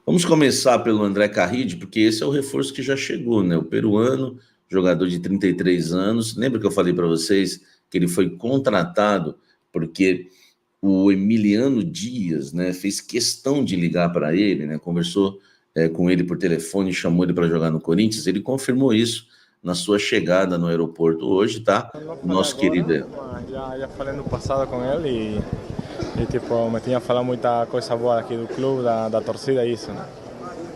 Vamos começar pelo André Carride, porque esse é o reforço que já chegou, né? O peruano, jogador de 33 anos. Lembra que eu falei para vocês que ele foi contratado porque o Emiliano Dias, né, fez questão de ligar para ele, né? Conversou com ele por telefone, chamou ele para jogar no Corinthians. Ele confirmou isso na sua chegada no aeroporto hoje, tá? Não O falei nosso agora, querido. mas já falei no passado com ele e tipo, me tinha falado muita coisa boa aqui do clube, da torcida e isso, né?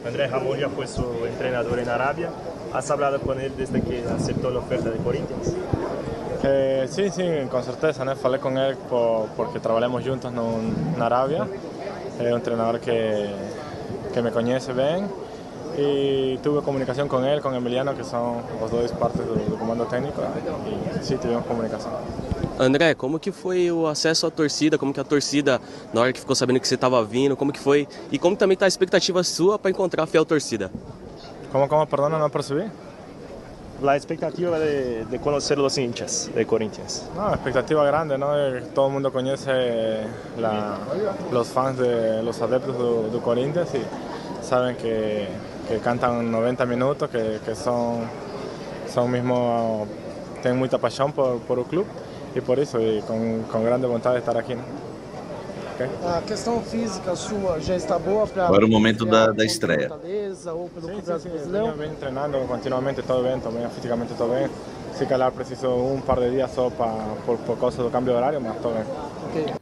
André Ramón ya fue su entrenador en Arabia. ¿Has hablado con él desde que aceptó la oferta de Corinthians? Sim, com certeza, né? Falei com ele porque trabalhamos juntos na Arábia. É um treinador que me conhece bem e tive comunicação com ele, com Emiliano, que são os dois partes do comando técnico e sim, tivemos comunicação. André, como que foi o acesso à torcida? Como que a torcida, na hora que ficou sabendo que você estava vindo, como que foi? E como também está a expectativa sua para encontrar a fiel torcida? Como, perdona, não percebi? La expectativa de conocer los hinchas de Corinthians. No, expectativa grande, ¿no? Todo el mundo conoce los fans de los adeptos de Corinthians y saben que cantan 90 minutos, que son mismo, tienen mucha pasión por el club y por eso, y con grande voluntad de estar aquí, ¿no? Okay. A questão física sua já está boa para... Agora o momento da estreia. Fortaleza ou pelo Campeonato Sim, Brasileiro? venho treinando continuamente, estou bem também, fisicamente estou bem. Se calhar preciso par de dias só por causa do câmbio de horário, mas estou bem. Okay.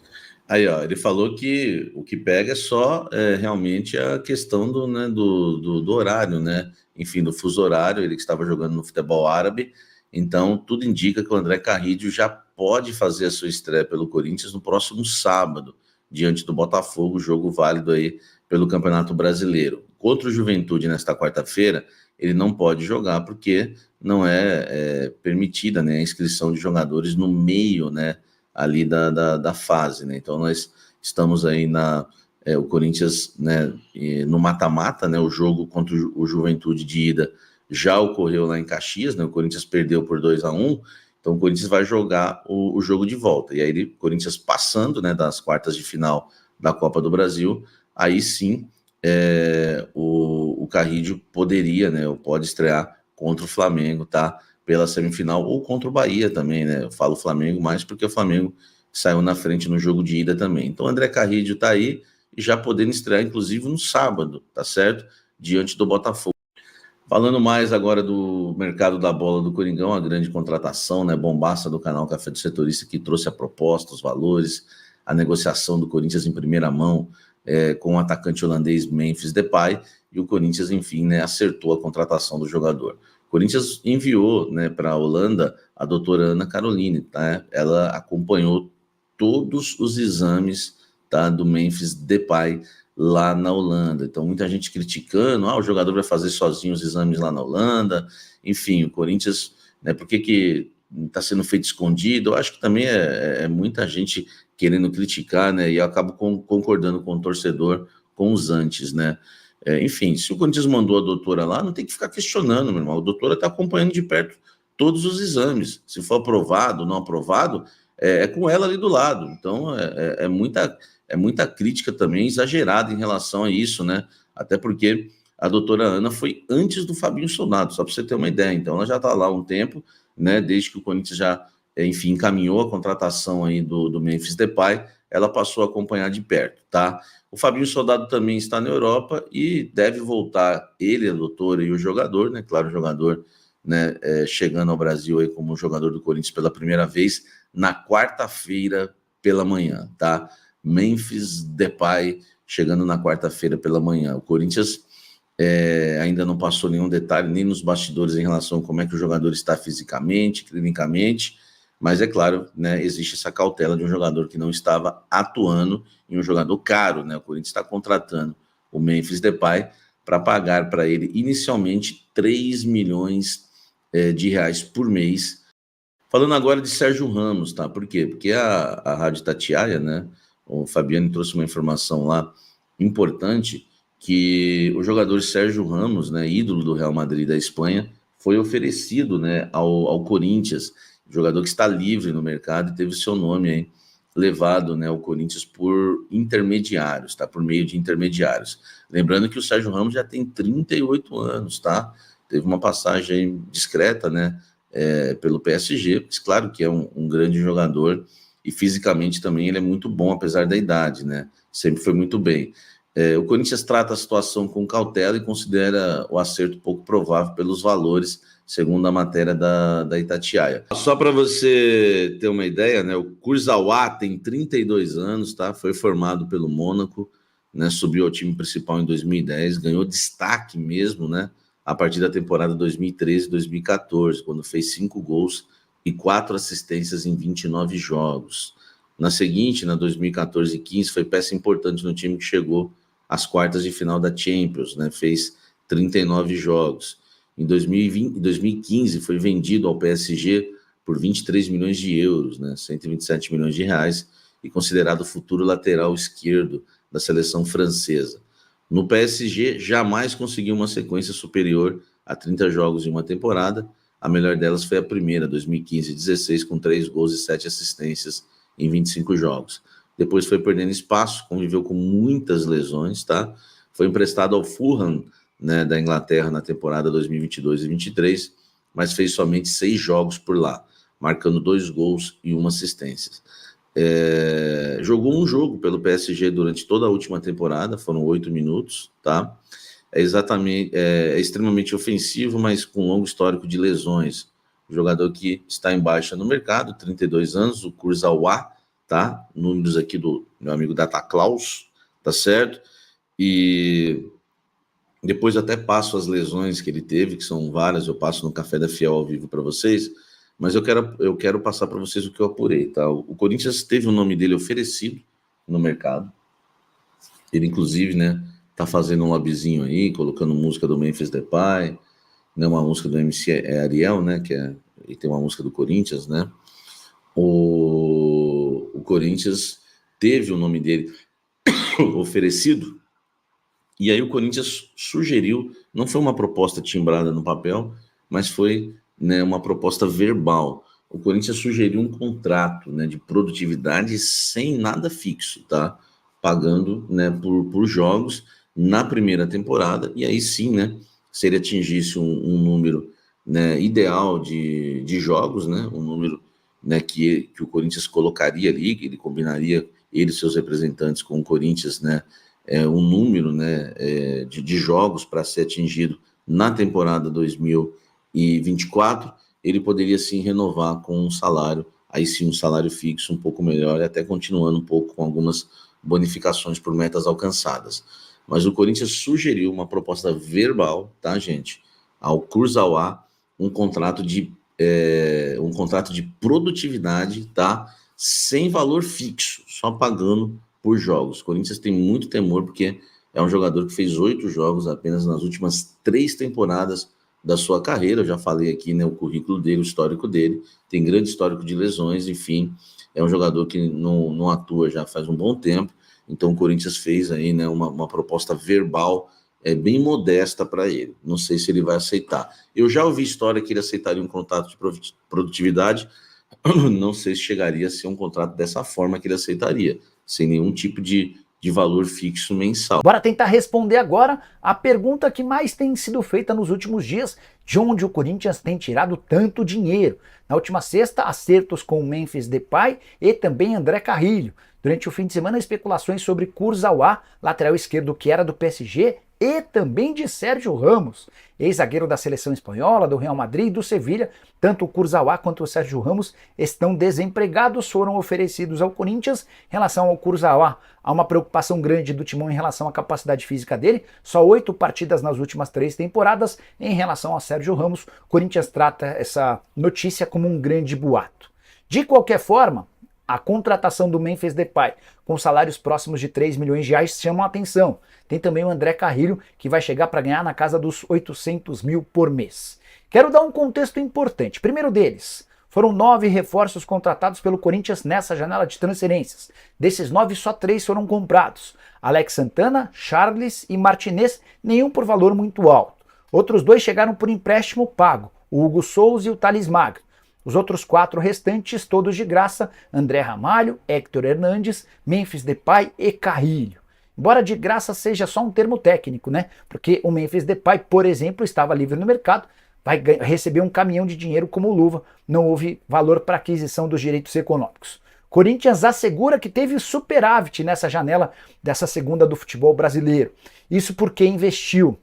Aí, ó, ele falou que o que pega é só realmente a questão do horário, né? Enfim, do fuso horário, ele que estava jogando no futebol árabe. Então, tudo indica que o André Carrillo já pode fazer a sua estreia pelo Corinthians no próximo sábado, diante do Botafogo, jogo válido aí pelo Campeonato Brasileiro. Contra o Juventude nesta quarta-feira, ele não pode jogar porque não é permitida, né, a inscrição de jogadores no meio, né, ali da fase, né? Então nós estamos aí o Corinthians, né, no mata-mata, né? O jogo contra o Juventude de ida já ocorreu lá em Caxias, né? O Corinthians perdeu por 2-1, então o Corinthians vai jogar o jogo de volta. E aí o Corinthians passando, né, das quartas de final da Copa do Brasil, aí sim o Carrillo poderia, né, ou pode estrear contra o Flamengo, tá? Pela semifinal, ou contra o Bahia também, né? Eu falo Flamengo mais porque o Flamengo saiu na frente no jogo de ida também. Então o André Carrillo tá aí e já podendo estrear, inclusive, no sábado, tá certo? Diante do Botafogo. Falando mais agora do mercado da bola do Coringão, a grande contratação, né, bombaça do canal Café do Setorista, que trouxe a proposta, os valores, a negociação do Corinthians em primeira mão com o atacante holandês Memphis Depay, e o Corinthians, enfim, né, acertou a contratação do jogador. O Corinthians enviou, né, para a Holanda a doutora Ana Caroline, tá? Ela acompanhou todos os exames, tá, do Memphis Depay lá na Holanda. Então, muita gente criticando, o jogador vai fazer sozinho os exames lá na Holanda. Enfim, o Corinthians, né, por que está sendo feito escondido? Eu acho que também é muita gente querendo criticar, né, e eu acabo concordando com o torcedor com os antes, né. Enfim, se o Corinthians mandou a doutora lá, não tem que ficar questionando, meu irmão. A doutora está acompanhando de perto todos os exames. Se for aprovado ou não aprovado, é com ela ali do lado. Então, é muita crítica também exagerada em relação a isso, né? Até porque a doutora Ana foi antes do Fabinho Sonato, só para você ter uma ideia. Então, ela já está lá há um tempo, né? Desde que o Corinthians já, enfim, encaminhou a contratação aí do Memphis Depay, ela passou a acompanhar de perto, tá? O Fabinho Soldado também está na Europa e deve voltar, ele, a doutora e o jogador, né? Claro, o jogador, né, chegando ao Brasil aí como jogador do Corinthians pela primeira vez na quarta-feira pela manhã, tá? Memphis Depay chegando na quarta-feira pela manhã. O Corinthians ainda não passou nenhum detalhe, nem nos bastidores em relação a como é que o jogador está fisicamente, clinicamente, mas é claro, né, existe essa cautela de um jogador que não estava atuando e um jogador caro, né? O Corinthians está contratando o Memphis Depay para pagar para ele inicialmente 3 milhões de reais por mês. Falando agora de Sérgio Ramos, tá? Por quê? Porque a Rádio Itatiaia, né, o Fabiano trouxe uma informação lá importante, que o jogador Sérgio Ramos, né, ídolo do Real Madrid da Espanha, foi oferecido, né, ao Corinthians, jogador que está livre no mercado e teve seu nome aí levado, né, o Corinthians por intermediários, tá? Por meio de intermediários. Lembrando que o Sérgio Ramos já tem 38 anos, tá? Teve uma passagem discreta, né, pelo PSG, claro que é um grande jogador e fisicamente também ele é muito bom, apesar da idade, né? Sempre foi muito bem. O Corinthians trata a situação com cautela e considera o acerto pouco provável pelos valores, segundo a matéria da Itatiaia. Só para você ter uma ideia, né, o Kurzawa tem 32 anos, tá? Foi formado pelo Mônaco, né, subiu ao time principal em 2010, ganhou destaque mesmo, né, a partir da temporada 2013-2014, quando fez 5 gols e 4 assistências em 29 jogos. Na seguinte, na 2014-15, foi peça importante no time que chegou às quartas de final da Champions, né, fez 39 jogos. Em 2015 foi vendido ao PSG por 23 milhões de euros, né, 127 milhões de reais, e considerado o futuro lateral esquerdo da seleção francesa. No PSG, jamais conseguiu uma sequência superior a 30 jogos em uma temporada. A melhor delas foi a primeira, 2015-16, com 3 gols e 7 assistências em 25 jogos. Depois foi perdendo espaço, conviveu com muitas lesões, tá? Foi emprestado ao Fulham, né, da Inglaterra na temporada 2022 e 23, mas fez somente 6 jogos por lá, marcando 2 gols e 1 assistência. Jogou um jogo pelo PSG durante toda a última temporada, foram 8 minutos, tá? É extremamente ofensivo, mas com longo histórico de lesões. Jogador que está em baixa no mercado, 32 anos, o Kurzawa, tá? Números aqui do meu amigo Data Klaus, tá certo? E depois até passo as lesões que ele teve, que são várias, eu passo no Café da Fiel ao vivo para vocês, mas eu quero passar para vocês o que eu apurei, tá? O Corinthians teve o nome dele oferecido no mercado, ele inclusive, né, tá fazendo um lobbyzinho aí, colocando música do Memphis Depay, né, uma música do MC Ariel, né, e tem uma música do Corinthians, né? O Corinthians teve o nome dele oferecido, e aí o Corinthians sugeriu, não foi uma proposta timbrada no papel, mas foi, né, uma proposta verbal. O Corinthians sugeriu um contrato, né, de produtividade sem nada fixo, tá? Pagando, né, por jogos na primeira temporada, e aí sim, né, se ele atingisse um número, né, ideal de jogos, né, um número, né, que o Corinthians colocaria ali, que ele combinaria, ele e seus representantes com o Corinthians, né, um número, né, de jogos para ser atingido na temporada 2024, ele poderia sim renovar com um salário, aí sim um salário fixo um pouco melhor, e até continuando um pouco com algumas bonificações por metas alcançadas. Mas o Corinthians sugeriu uma proposta verbal, tá, gente, ao Kurzawa, um contrato de produtividade, tá, sem valor fixo, só pagando por jogos. O Corinthians tem muito temor, porque é um jogador que fez 8 jogos apenas nas últimas 3 temporadas da sua carreira. Eu já falei aqui, né, o currículo dele, o histórico dele, tem grande histórico de lesões, enfim, é um jogador que não atua já faz um bom tempo. Então o Corinthians fez aí, né, uma proposta verbal bem modesta para ele. Não sei se ele vai aceitar. Eu já ouvi história que ele aceitaria um contrato de produtividade, não sei se chegaria a ser um contrato dessa forma que ele aceitaria, sem nenhum tipo de valor fixo mensal. Bora tentar responder agora a pergunta que mais tem sido feita nos últimos dias: de onde o Corinthians tem tirado tanto dinheiro? Na última sexta, acertos com o Memphis Depay e também André Carrilho. Durante o fim de semana, especulações sobre Kurzawa, lateral esquerdo que era do PSG, e também de Sérgio Ramos, ex-zagueiro da seleção espanhola, do Real Madrid e do Sevilha. Tanto o Kurzawa quanto o Sérgio Ramos estão desempregados, foram oferecidos ao Corinthians. Em relação ao Kurzawa, há uma preocupação grande do Timão em relação à capacidade física dele, só 8 partidas nas últimas 3 temporadas. Em relação ao Sérgio Ramos, o Corinthians trata essa notícia como um grande boato. De qualquer forma, a contratação do Memphis Depay com salários próximos de 3 milhões de reais chamam a atenção. Tem também o André Carrilho, que vai chegar para ganhar na casa dos 800 mil por mês. Quero dar um contexto importante. Primeiro deles, foram 9 reforços contratados pelo Corinthians nessa janela de transferências. Desses 9, só 3 foram comprados: Alex Santana, Charles e Martinez, nenhum por valor muito alto. Outros 2 chegaram por empréstimo pago, o Hugo Souza e o Thales Magno. Os outros 4 restantes, todos de graça: André Ramalho, Héctor Hernandes, Memphis Depay e Carrilho. Embora de graça seja só um termo técnico, né? Porque o Memphis Depay, por exemplo, estava livre no mercado, vai receber um caminhão de dinheiro como luva, não houve valor para aquisição dos direitos econômicos. Corinthians assegura que teve superávit nessa janela dessa segunda do futebol brasileiro. Isso porque investiu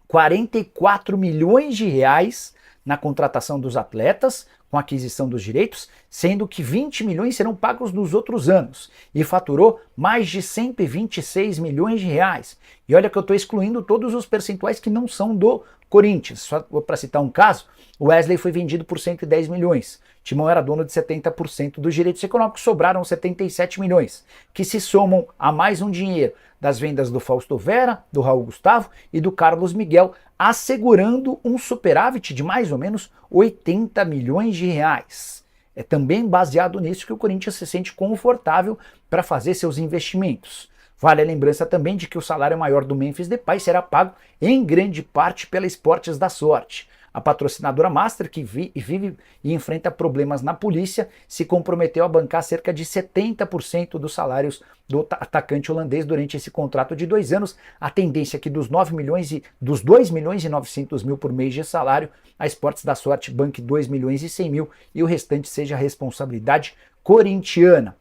44 milhões de reais na contratação dos atletas, com a aquisição dos direitos, sendo que 20 milhões serão pagos nos outros anos, e faturou mais de 126 milhões de reais. E olha que eu estou excluindo todos os percentuais que não são do Corinthians. Só para citar um caso, o Wesley foi vendido por 110 milhões. Timão era dono de 70% dos direitos econômicos, sobraram 77 milhões, que se somam a mais um dinheiro das vendas do Fausto Vera, do Raul Gustavo e do Carlos Miguel, assegurando um superávit de mais ou menos 80 milhões de reais. É também baseado nisso que o Corinthians se sente confortável para fazer seus investimentos. Vale a lembrança também de que o salário maior do Memphis Depay será pago em grande parte pela Esportes da Sorte. A patrocinadora Master, que vive e enfrenta problemas na polícia, se comprometeu a bancar cerca de 70% dos salários do atacante holandês durante esse contrato de 2 anos. A tendência é que dos 2 milhões e 900 mil por mês de salário, a Esportes da Sorte banque 2 milhões e 100 mil e o restante seja responsabilidade corintiana.